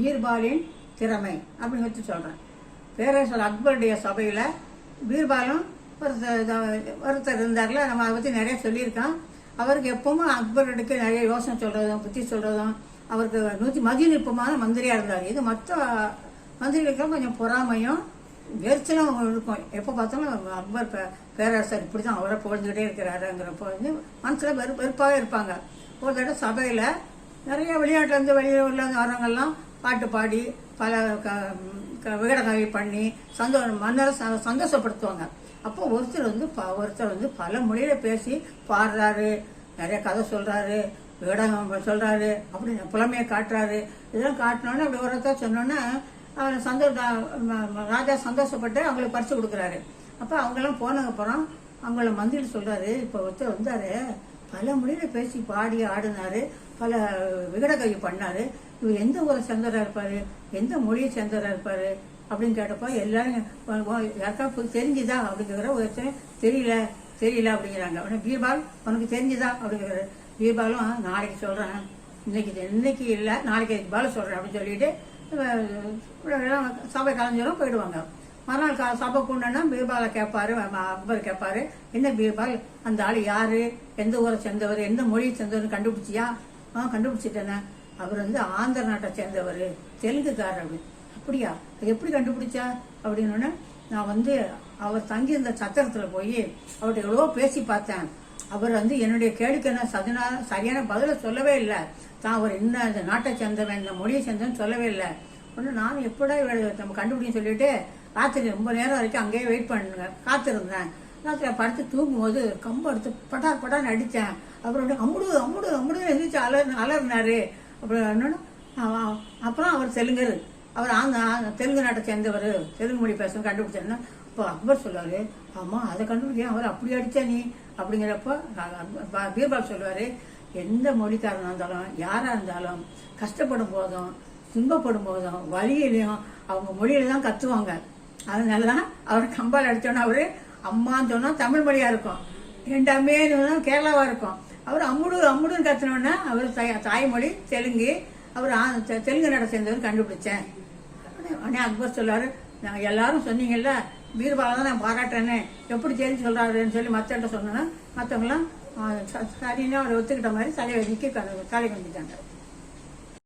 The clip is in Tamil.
பீர்பாலின் திறமை அப்படின்னு வச்சு சொல்கிறேன். பேரரசர் அக்பருடைய சபையில் பீர்பாலும் ஒருத்தர் இருந்தார்ல, நம்ம அதை பற்றி நிறைய சொல்லியிருக்கோம். அவருக்கு எப்பவும் அக்பருக்கு நிறைய யோசனை சொல்கிறதும் புத்தி சொல்கிறதும், அவருக்கு மதிநுட்பமான மந்திரியாக இருந்தார். இது மற்ற மந்திரிகளுக்கெல்லாம் கொஞ்சம் பொறாமையும் எரிச்சலும் இருக்கும். எப்போ பார்த்தாலும் அக்பர் பேரரசர் இப்படி தான் அவரை புகழ்ந்துகிட்டே இருக்கிறாருங்கிறப்போ வந்து மனசில் வெறுப்பாகவே இருப்பாங்க. ஒரு தடவை சபையில் நிறைய வெளிநாட்டிலேருந்து வெளியூரில் வரவங்கெல்லாம் பாட்டு பாடி பல விகடகவி பண்ணி மன்னரை சந்தோஷப்படுத்துவாங்க. அப்போ ஒருத்தர் வந்து பல மொழியில பேசி பாடுறாரு, நிறைய கதை சொல்றாரு, விகடம் சொல்றாரு, அப்படி புலமையை காட்டுறாரு. இதெல்லாம் காட்டினோன்னே அப்படி ஒருத்தர் சொன்னோன்னே ராஜா சந்தோஷப்பட்டு அவங்களுக்கு பரிசு கொடுக்குறாரு. அப்போ அவங்கெல்லாம் போனதுக்கு அப்புறம் அவங்கள மந்திரி சொல்றாரு, இப்போ ஒருத்தர் வந்தாரு, பல மொழியில பேசி பாடி ஆடினாரு, பல விகடகவி பண்ணாரு, இவர் எந்த ஊரை சேர்ந்தவராக இருப்பாரு, எந்த மொழியை சேர்ந்தவராக இருப்பாரு அப்படின்னு கேட்டப்போ எல்லாரும் யாருக்கா தெரிஞ்சுதா அப்படிங்கிற ஒருத்தர் தெரியல அப்படிங்கிறாங்க. உடனே பீர்பால் உனக்கு தெரிஞ்சுதா அப்படிங்கிறாரு. பீர்பாலும் நாளைக்கு சொல்றேன், இன்னைக்கு இல்லை நாளைக்கு பால சொல்றேன் அப்படின்னு சொல்லிட்டு சபை கலைஞரும் போயிடுவாங்க. மறுநாள் சபை கூண்டனா பீர்பாலை கேட்பாரு, அக்பர் கேட்பாரு, என்ன பீர்பால் அந்த ஆள் யாரு, எந்த ஊரை சேர்ந்தவர், எந்த மொழியை சேர்ந்தவர் கண்டுபிடிச்சியா? கண்டுபிடிச்சிட்டேனே, அவர் வந்து ஆந்திர நாட்டை சேர்ந்தவர், தெலுங்குக்காரர். அப்படி அப்படியா, எப்படி கண்டுபிடிச்சா அப்படின்னு நான் வந்து அவர் தங்கியிருந்த சத்திரத்துல போய் அவர்கிட்ட எவ்வளவோ பேசி பார்த்தேன். அவர் வந்து என்னுடைய கேள்விக்கு என்ன சரியான பதில சொல்லவே இல்லை. தான் அவர் என்ன இந்த நாட்டை சேர்ந்தவன், இந்த மொழியை சேர்ந்தவன் சொல்லவே இல்லை. ஒன்று நானும் எப்படா நம்ம கண்டுபிடின்னு சொல்லிட்டு ராத்திரி ரொம்ப நேரம் வரைக்கும் அங்கேயே வெயிட் பண்ணுங்க காத்திருந்தேன். ராத்திரி படுத்து தூங்கும்போது கம்பு எடுத்து படான்னு அடித்தேன். அப்புறம் அம்முடு எழுந்திரிச்சு அலறினாரு. அப்புறம் அவர் தெலுங்கர், அவர் தெலுங்கு நாட்டை சேர்ந்தவர், தெலுங்கு மொழி பேசணும் கண்டுபிடிச்சேன்னா இப்போ அக்பர் சொல்லுவாரு, ஆமா அதை கண்டுபிடிச்சேன், அவர் அப்படி அடிச்சா நீ அப்படிங்கிறப்போ பீர்பால் சொல்லுவாரு, எந்த மொழிக்காரனாக இருந்தாலும் யாரா இருந்தாலும் கஷ்டப்படும் போதும் துன்பப்படும் போதும் வழியிலையும் அவங்க மொழியில தான் கத்துவாங்க. அதனாலதான் அவர் கம்பால் அடிச்சோன்னா அவரு அம்மான்னு சொன்னா தமிழ் மொழியா இருக்கும், ரெண்டாமே கேரளாவா இருக்கும். அவர் அம்முடுன்னு கத்துனோன்னா அவர் தாய்மொழி தெலுங்கு, அவர் தெலுங்கு நாட்டை சேர்ந்தவர் கண்டுபிடிச்சேன். உடனே அக்பர் சொல்லாரு, நான் எல்லாரும் சொன்னீங்கல்ல பீர்பாலை தான் நான் பாராட்டுறேன்னு, எப்படி தெரிஞ்சு சொல்றாருன்னு சொல்லி மற்றவங்க சொன்னேன்னா மற்றவங்களாம் சரின்னு அவரை ஒத்துக்கிட்ட மாதிரி தலையை நிற்க தலை வந்துட்டாங்க.